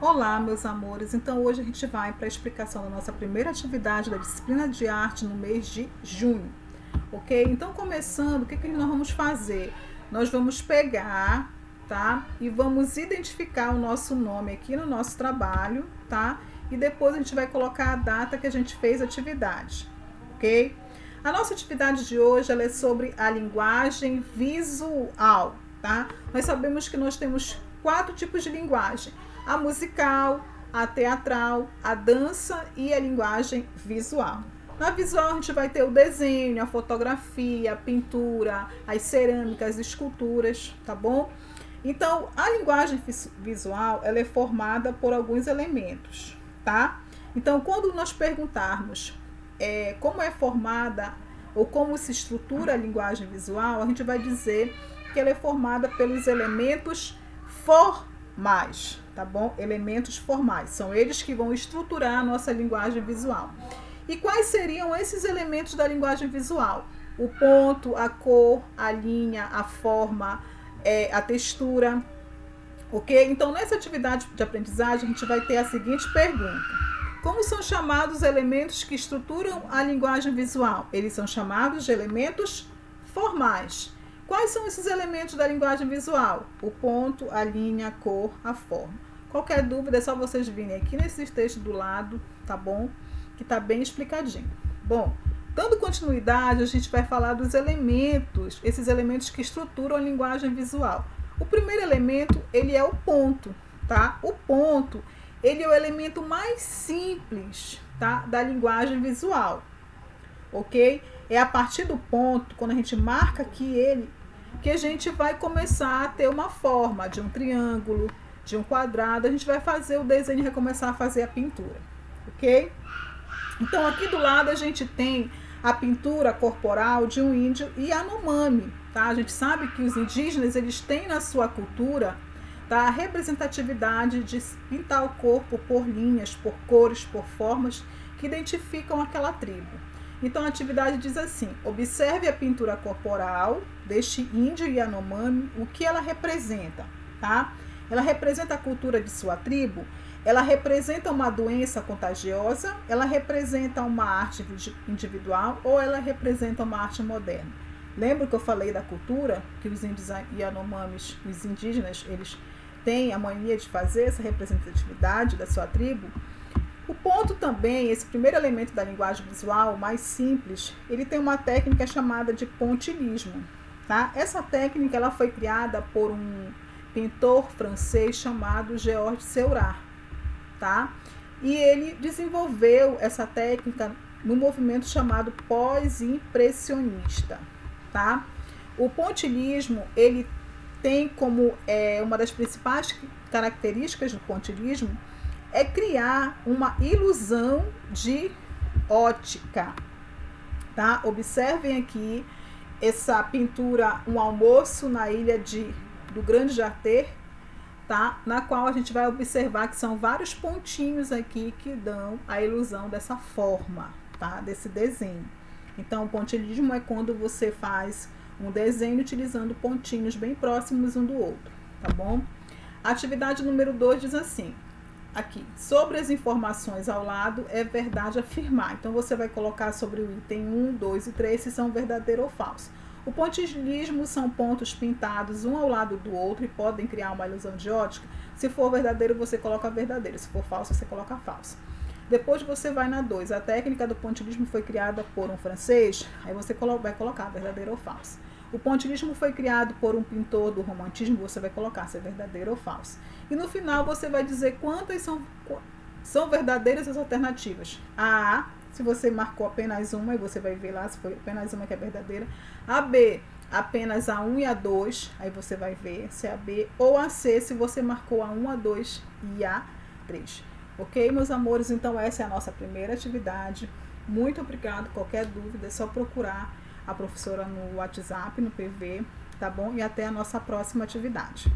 Olá, meus amores. Então hoje a gente vai para a explicação da nossa primeira atividade da disciplina de arte no mês de junho, ok? Então começando, o que nós vamos fazer? Nós vamos pegar, tá? E vamos identificar o nosso nome aqui no nosso trabalho, tá? E depois a gente vai colocar a data que a gente fez a atividade, ok? A nossa atividade de hoje ela é sobre a linguagem visual, tá? Nós sabemos que nós temos 4 tipos de linguagem: a musical, a teatral, a dança e a linguagem visual. Na visual a gente vai ter o desenho, a fotografia, a pintura, as cerâmicas, as esculturas, tá bom? Então, a linguagem visual ela é formada por alguns elementos, tá? Então, quando nós perguntarmos como é formada ou como se estrutura a linguagem visual, a gente vai dizer que ela é formada pelos elementos formais, tá bom? Elementos formais, são eles que vão estruturar a nossa linguagem visual. E quais seriam esses elementos da linguagem visual? O ponto, a cor, a linha, a forma, a textura, ok? Então, nessa atividade de aprendizagem, a gente vai ter a seguinte pergunta: como são chamados os elementos que estruturam a linguagem visual? Eles são chamados de elementos formais. Quais são esses elementos da linguagem visual? O ponto, a linha, a cor, a forma. Qualquer dúvida é só vocês virem aqui nesse texto do lado, tá bom? Que tá bem explicadinho. Bom, dando continuidade, a gente vai falar dos elementos, esses elementos que estruturam a linguagem visual. O primeiro elemento, ele é o ponto, tá? O ponto, ele é o elemento mais simples, tá? Da linguagem visual, ok? É a partir do ponto, quando a gente marca aqui ele, que a gente vai começar a ter uma forma de um triângulo, de um quadrado. A gente vai fazer o desenho e vai começar a fazer a pintura, ok? Então, aqui do lado a gente tem a pintura corporal de um índio Yanomami, tá? A gente sabe que os indígenas, eles têm na sua cultura, tá, a representatividade de pintar o corpo por linhas, por cores, por formas que identificam aquela tribo. Então, a atividade diz assim: observe a pintura corporal deste índio Yanomami, o que ela representa, tá? Ela representa a cultura de sua tribo, ela representa uma doença contagiosa, ela representa uma arte individual ou ela representa uma arte moderna. Lembra que eu falei da cultura, que os índios Yanomamis, os indígenas, eles têm a mania de fazer essa representatividade da sua tribo? O ponto também, esse primeiro elemento da linguagem visual, mais simples, ele tem uma técnica chamada de pontilhismo, tá? Essa técnica ela foi criada por um pintor francês chamado Georges Seurat, tá? E ele desenvolveu essa técnica no movimento chamado pós-impressionista, tá? O pontilhismo, ele tem como uma das principais características do pontilhismo é criar uma ilusão de ótica, tá? Observem aqui essa pintura, um almoço na ilha do Grande Jaté, tá? Na qual a gente vai observar que são vários pontinhos aqui que dão a ilusão dessa forma, tá? Desse desenho. Então, o pontilhismo é quando você faz um desenho utilizando pontinhos bem próximos um do outro, tá bom? A atividade número 2 diz assim: aqui, sobre as informações ao lado, é verdade afirmar. Então, você vai colocar sobre o item 1, 2 e 3 se são verdadeiro ou falso. O pontilhismo são pontos pintados um ao lado do outro e podem criar uma ilusão de ótica. Se for verdadeiro, você coloca verdadeiro. Se for falso, você coloca falso. Depois você vai na 2. A técnica do pontilhismo foi criada por um francês. Aí você vai colocar verdadeiro ou falso. O pontilhismo foi criado por um pintor do romantismo. Você vai colocar se é verdadeiro ou falso. E no final você vai dizer quantas são verdadeiras as alternativas. A, se você marcou apenas uma, e você vai ver lá se foi apenas uma que é verdadeira. A B, apenas a 1 e a 2, aí você vai ver se é a B. Ou a C, se você marcou a 1, a 2 e a 3. Ok, meus amores? Então essa é a nossa primeira atividade. Muito obrigado. Qualquer dúvida é só procurar a professora no WhatsApp, no PV, tá bom? E até a nossa próxima atividade.